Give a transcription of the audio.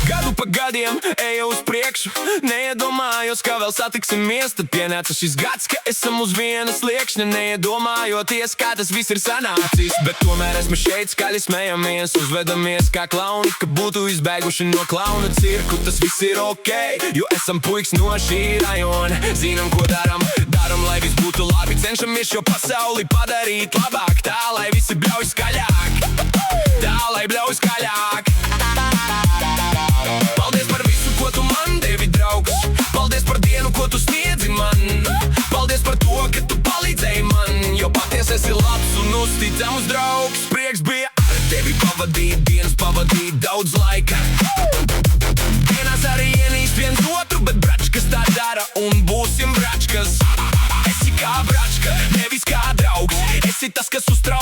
Gadu pa gadiem eju uz priekšu, neiedomājos, kā vēl satiksimies. Tad pienāca šis gads, ka esam uz vienas sliekšņa, neiedomājoties, kā tas viss ir sanācis. Bet tomēr esmu šeit, skaļi smejamies, uzvedamies kā klauni, ka būtu izbēguši no klauna cirku. Tas viss ir ok, jo esam puiks no šī rajona. Zinām, ko daram, lai viss būtu labi. Cenšamies šo pasauli padarīt labāk, tā, lai visi bļauj skaļāk. Tā, lai bļauj skaļāk. Paldies par visu, ko tu man devi, draugs. Paldies par dienu, ko tu sniedzi man. Paldies par to, ka tu palīdzēji man, jo patiesi esi labs un uzticams draugs. Prieks bija ar tevi pavadīt, dienas pavadīt daudz laika. Dienās arī ienīst viens otru, bet bračkas tā dara un būsim bračkas. Esi kā bračka, nevis kā draugs. Esi tas, kas uztrauc